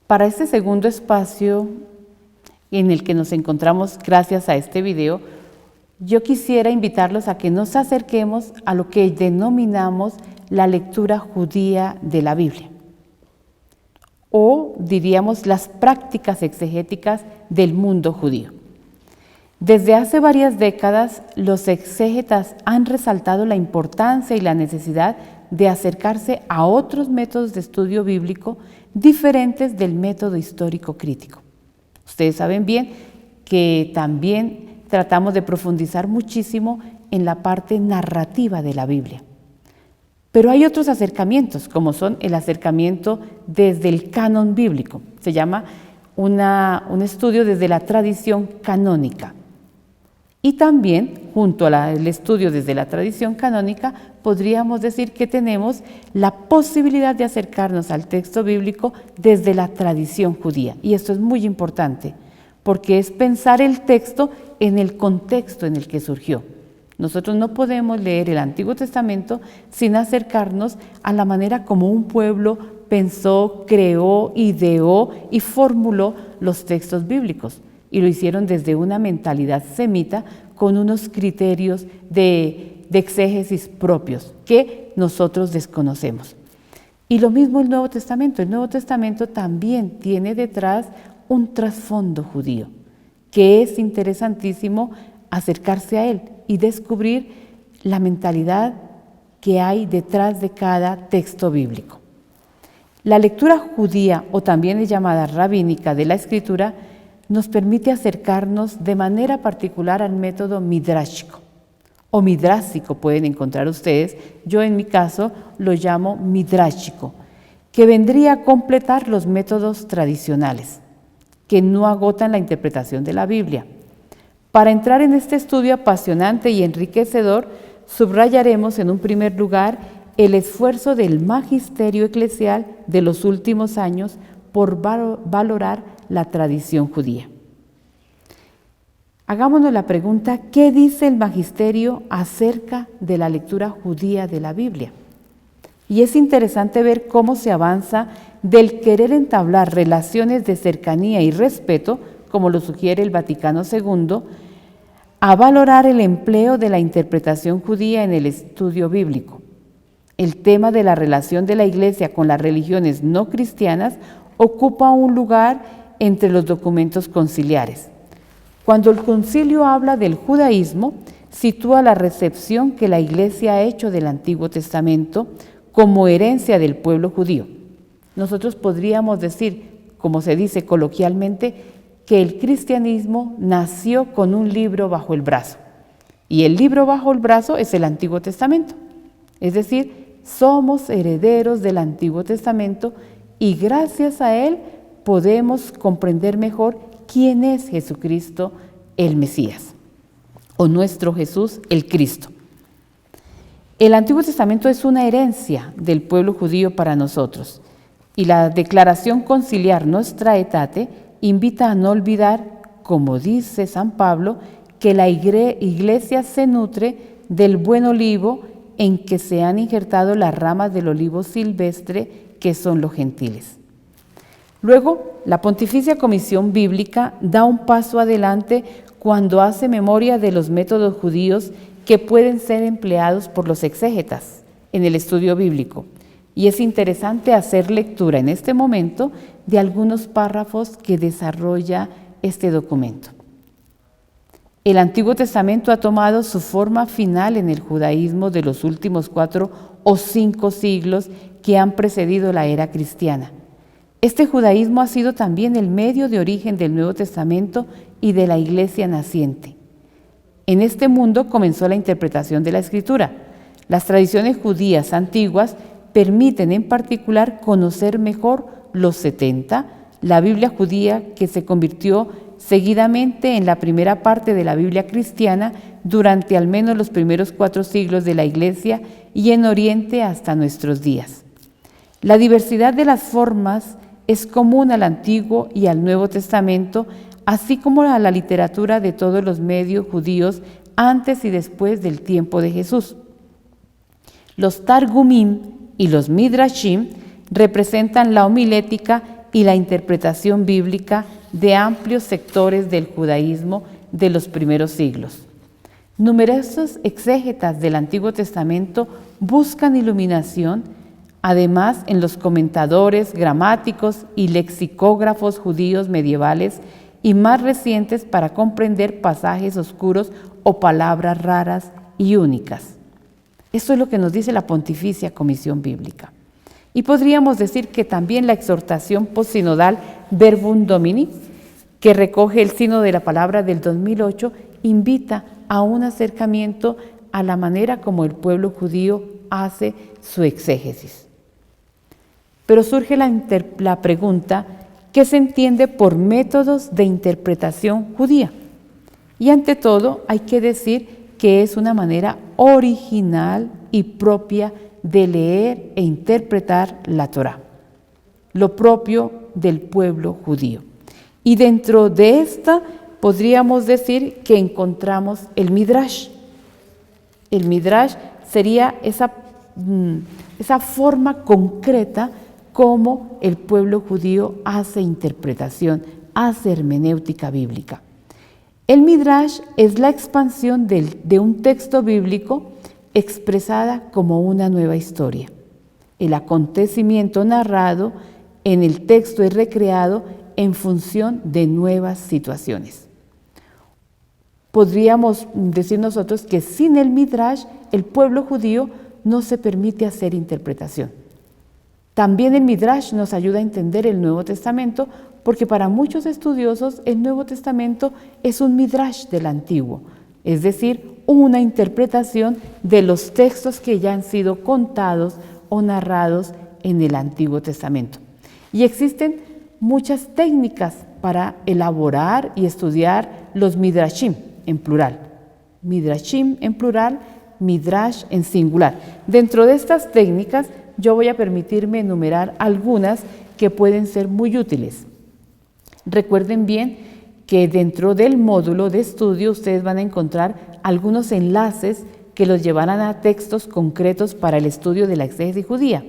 Para este segundo espacio en el que nos encontramos gracias a este video, yo quisiera invitarlos a que nos acerquemos a lo que denominamos la lectura judía de la Biblia, o diríamos las prácticas exegéticas del mundo judío. Desde hace varias décadas, los exégetas han resaltado la importancia y la necesidad de acercarse a otros métodos de estudio bíblico diferentes del método histórico crítico. Ustedes saben bien que también tratamos de profundizar muchísimo en la parte narrativa de la Biblia. Pero hay otros acercamientos, como son el acercamiento desde el canon bíblico. Se llama un estudio desde la tradición canónica. Y también, junto al estudio desde la tradición canónica, podríamos decir que tenemos la posibilidad de acercarnos al texto bíblico desde la tradición judía. Y esto es muy importante, porque es pensar el texto en el contexto en el que surgió. Nosotros no podemos leer el Antiguo Testamento sin acercarnos a la manera como un pueblo pensó, creó, ideó y formuló los textos bíblicos. Y lo hicieron desde una mentalidad semita con unos criterios de exégesis propios que nosotros desconocemos. Y lo mismo el Nuevo Testamento. El Nuevo Testamento también tiene detrás un trasfondo judío, que es interesantísimo acercarse a él y descubrir la mentalidad que hay detrás de cada texto bíblico. La lectura judía, o también es llamada rabínica de la Escritura, nos permite acercarnos de manera particular al método midrashico, o midrásico pueden encontrar ustedes. Yo en mi caso lo llamo midrashico, que vendría a completar los métodos tradicionales, que no agotan la interpretación de la Biblia. Para entrar en este estudio apasionante y enriquecedor, subrayaremos en un primer lugar el esfuerzo del magisterio eclesial de los últimos años por valorar la tradición judía. Hagámonos la pregunta, ¿qué dice el magisterio acerca de la lectura judía de la Biblia? Y es interesante ver cómo se avanza del querer entablar relaciones de cercanía y respeto, como lo sugiere el Vaticano II, a valorar el empleo de la interpretación judía en el estudio bíblico. El tema de la relación de la Iglesia con las religiones no cristianas ocupa un lugar entre los documentos conciliares. Cuando el concilio habla del judaísmo, sitúa la recepción que la Iglesia ha hecho del Antiguo Testamento como herencia del pueblo judío. Nosotros podríamos decir, como se dice coloquialmente, que el cristianismo nació con un libro bajo el brazo. Y el libro bajo el brazo es el Antiguo Testamento. Es decir, somos herederos del Antiguo Testamento y gracias a él podemos comprender mejor quién es Jesucristo el Mesías, o nuestro Jesús el Cristo. El Antiguo Testamento es una herencia del pueblo judío para nosotros, y la declaración conciliar Nostra Aetate invita a no olvidar, como dice San Pablo, que la Iglesia se nutre del buen olivo en que se han injertado las ramas del olivo silvestre, que son los gentiles. Luego, la Pontificia Comisión Bíblica da un paso adelante cuando hace memoria de los métodos judíos que pueden ser empleados por los exégetas en el estudio bíblico. Y es interesante hacer lectura en este momento de algunos párrafos que desarrolla este documento. El Antiguo Testamento ha tomado su forma final en el judaísmo de los últimos 4 o 5 siglos que han precedido la era cristiana. Este judaísmo ha sido también el medio de origen del Nuevo Testamento y de la Iglesia naciente. En este mundo comenzó la interpretación de la Escritura. Las tradiciones judías antiguas permiten en particular conocer mejor los 70, la Biblia judía que se convirtió seguidamente en la primera parte de la Biblia cristiana durante al menos los primeros 4 siglos de la Iglesia y en Oriente hasta nuestros días. La diversidad de las formas es común al Antiguo y al Nuevo Testamento, así como a la literatura de todos los medios judíos antes y después del tiempo de Jesús. Los Targumim y los Midrashim representan la homilética y la interpretación bíblica de amplios sectores del judaísmo de los primeros siglos. Numerosos exégetas del Antiguo Testamento buscan iluminación, además en los comentadores, gramáticos y lexicógrafos judíos medievales y más recientes para comprender pasajes oscuros o palabras raras y únicas. Esto es lo que nos dice la Pontificia Comisión Bíblica. Y podríamos decir que también la exhortación postsinodal Verbum Domini, que recoge el Sínodo de la Palabra del 2008, invita a un acercamiento a la manera como el pueblo judío hace su exégesis. Pero surge la pregunta, ¿qué se entiende por métodos de interpretación judía? Y ante todo hay que decir que es una manera original y propia de leer e interpretar la Torá, lo propio del pueblo judío. Y dentro de esta podríamos decir que encontramos el Midrash. El Midrash sería esa forma concreta como el pueblo judío hace interpretación, hace hermenéutica bíblica. El Midrash es la expansión de un texto bíblico expresada como una nueva historia. El acontecimiento narrado en el texto es recreado en función de nuevas situaciones. Podríamos decir nosotros que sin el Midrash, el pueblo judío no se permite hacer interpretación. También el Midrash nos ayuda a entender el Nuevo Testamento, porque para muchos estudiosos el Nuevo Testamento es un Midrash del Antiguo, es decir, una interpretación de los textos que ya han sido contados o narrados en el Antiguo Testamento. Y existen muchas técnicas para elaborar y estudiar los Midrashim en plural. Midrashim en plural, Midrash en singular. Dentro de estas técnicas yo voy a permitirme enumerar algunas que pueden ser muy útiles. Recuerden bien que dentro del módulo de estudio ustedes van a encontrar algunos enlaces que los llevarán a textos concretos para el estudio de la exégesis judía.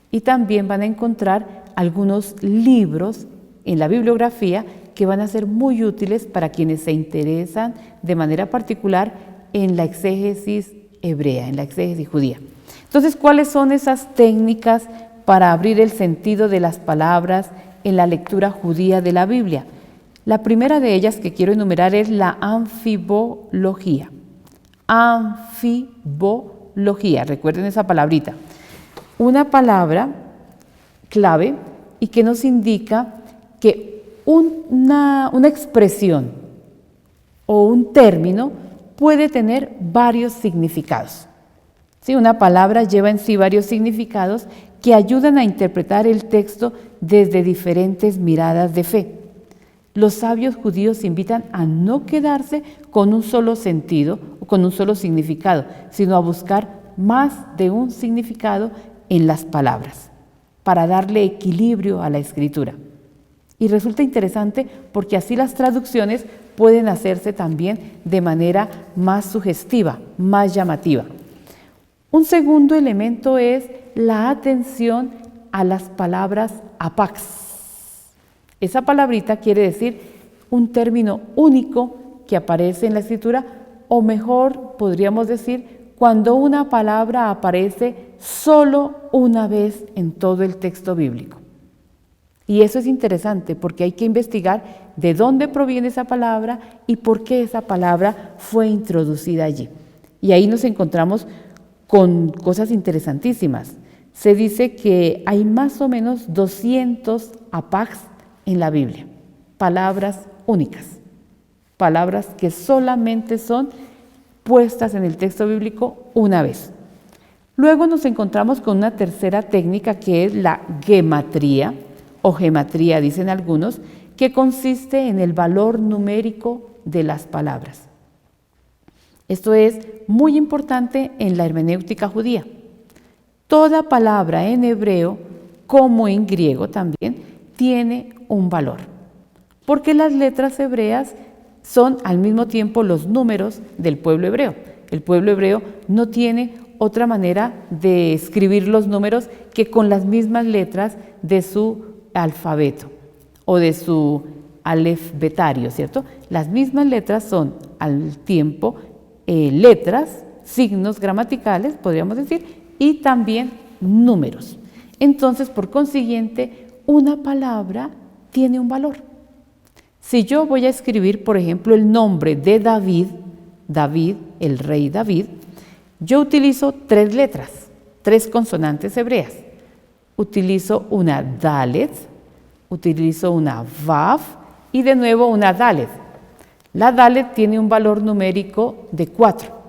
Y también van a encontrar algunos libros en la bibliografía que van a ser muy útiles para quienes se interesan de manera particular en la exégesis hebrea, en la exégesis judía. Entonces, ¿cuáles son esas técnicas para abrir el sentido de las palabras en la lectura judía de la Biblia? La primera de ellas que quiero enumerar es la anfibología. Anfibología, recuerden esa palabrita. Una palabra clave y que nos indica que una expresión o un término puede tener varios significados. ¿Sí? Una palabra lleva en sí varios significados que ayudan a interpretar el texto desde diferentes miradas de fe. Los sabios judíos invitan a no quedarse con un solo sentido o con un solo significado, sino a buscar más de un significado en las palabras, para darle equilibrio a la escritura. Y resulta interesante porque así las traducciones pueden hacerse también de manera más sugestiva, más llamativa. Un segundo elemento es la atención a las palabras apax. Esa palabrita quiere decir un término único que aparece en la escritura, o mejor podríamos decir cuando una palabra aparece solo una vez en todo el texto bíblico. Y eso es interesante porque hay que investigar de dónde proviene esa palabra y por qué esa palabra fue introducida allí. Y ahí nos encontramos con cosas interesantísimas. Se dice que hay más o menos 200 apax en la Biblia, palabras únicas, palabras que solamente son puestas en el texto bíblico una vez. Luego nos encontramos con una tercera técnica que es la gematría, o gematría dicen algunos, que consiste en el valor numérico de las palabras. Esto es muy importante en la hermenéutica judía. Toda palabra en hebreo, como en griego también, tiene un valor, porque las letras hebreas son al mismo tiempo los números del pueblo hebreo. El pueblo hebreo no tiene otra manera de escribir los números que con las mismas letras de su alfabeto o de su alefbetario, ¿cierto? Las mismas letras son al tiempo letras, signos gramaticales, podríamos decir, y también números. Entonces, por consiguiente, una palabra tiene un valor. Si yo voy a escribir, por ejemplo, el nombre de David, el rey David, yo utilizo 3 letras, 3 consonantes hebreas. Utilizo una Dalet, utilizo una Vav y de nuevo una Dalet. La Dalet tiene un valor numérico de 4.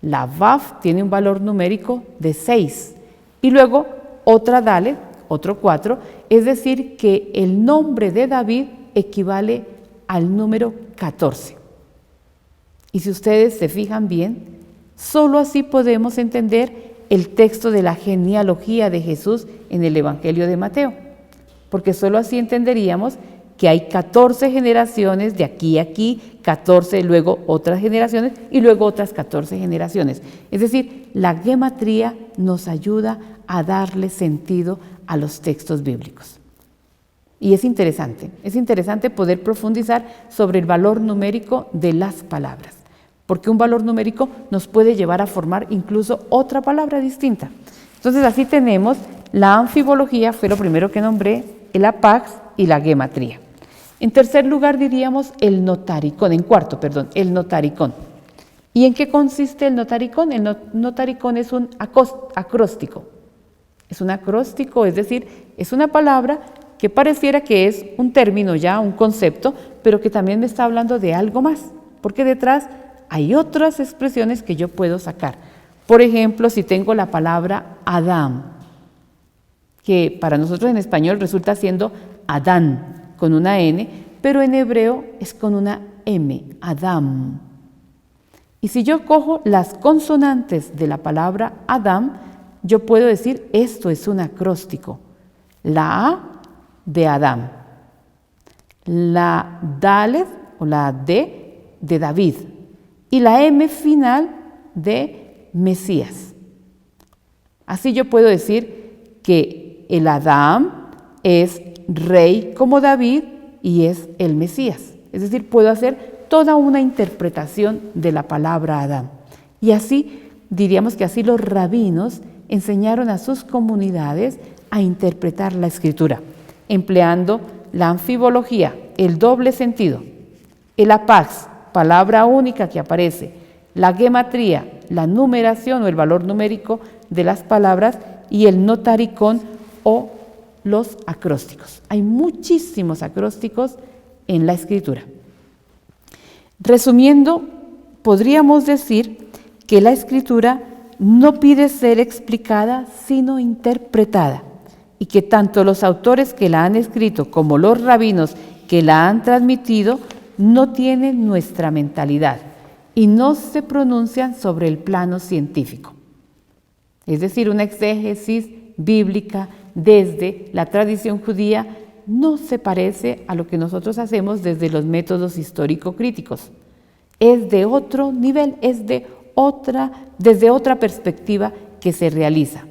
La Vav tiene un valor numérico de 6. Y luego otra Dalet, otro 4, es decir, que el nombre de David equivale al número 14. Y si ustedes se fijan bien, solo así podemos entender el texto de la genealogía de Jesús en el Evangelio de Mateo, porque solo así entenderíamos que hay 14 generaciones de aquí a aquí, 14 luego otras generaciones y luego otras 14 generaciones. Es decir, la gematría nos ayuda a darle sentido a los textos bíblicos. Y es interesante poder profundizar sobre el valor numérico de las palabras, porque un valor numérico nos puede llevar a formar incluso otra palabra distinta. Entonces así tenemos la anfibología, fue lo primero que nombré, el apax y la gematría. En tercer lugar diríamos el notaricón, el notaricón. ¿Y en qué consiste el notaricón? El notaricón es un acróstico. Es un acróstico, es decir, es una palabra que pareciera que es un término ya, un concepto, pero que también me está hablando de algo más, porque detrás hay otras expresiones que yo puedo sacar. Por ejemplo, si tengo la palabra Adam, que para nosotros en español resulta siendo Adán, con una N, pero en hebreo es con una M, Adam. Y si yo cojo las consonantes de la palabra Adam, yo puedo decir, esto es un acróstico. La A de Adán, la Dalet o la D de David y la M final de Mesías. Así yo puedo decir que el Adán es rey como David y es el Mesías. Es decir, puedo hacer toda una interpretación de la palabra Adán. Y así, diríamos que así los rabinos enseñaron a sus comunidades a interpretar la Escritura, empleando la anfibología, el doble sentido, el apax, palabra única que aparece, la gematría, la numeración o el valor numérico de las palabras y el notaricón o los acrósticos. Hay muchísimos acrósticos en la Escritura. Resumiendo, podríamos decir que la Escritura no pide ser explicada, sino interpretada, y que tanto los autores que la han escrito como los rabinos que la han transmitido no tienen nuestra mentalidad y no se pronuncian sobre el plano científico. Es decir, una exégesis bíblica desde la tradición judía no se parece a lo que nosotros hacemos desde los métodos histórico-críticos. Es de otro nivel, es desde otra perspectiva que se realiza.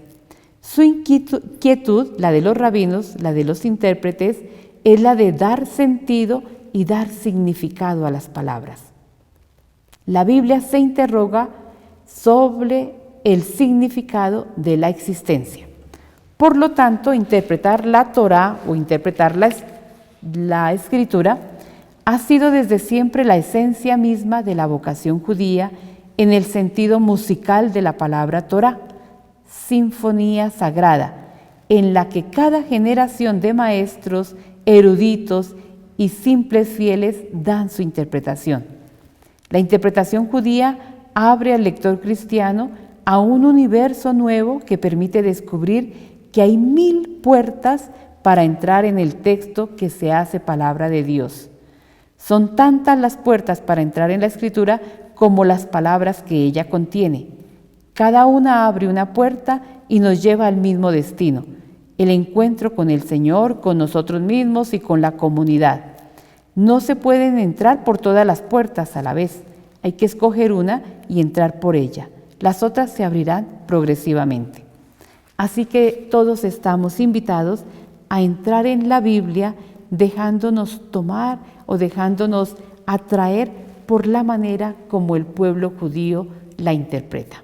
Su inquietud, la de los rabinos, la de los intérpretes, es la de dar sentido y dar significado a las palabras. La Biblia se interroga sobre el significado de la existencia. Por lo tanto, interpretar la Torá o interpretar la Escritura ha sido desde siempre la esencia misma de la vocación judía en el sentido musical de la palabra Torá, sinfonía sagrada, en la que cada generación de maestros, eruditos y simples fieles dan su interpretación. La interpretación judía abre al lector cristiano a un universo nuevo que permite descubrir que hay 1000 puertas para entrar en el texto que se hace palabra de Dios. Son tantas las puertas para entrar en la Escritura como las palabras que ella contiene. Cada una abre una puerta y nos lleva al mismo destino, el encuentro con el Señor, con nosotros mismos y con la comunidad. No se pueden entrar por todas las puertas a la vez, hay que escoger una y entrar por ella. Las otras se abrirán progresivamente. Así que todos estamos invitados a entrar en la Biblia dejándonos tomar o dejándonos atraer por la manera como el pueblo judío la interpreta.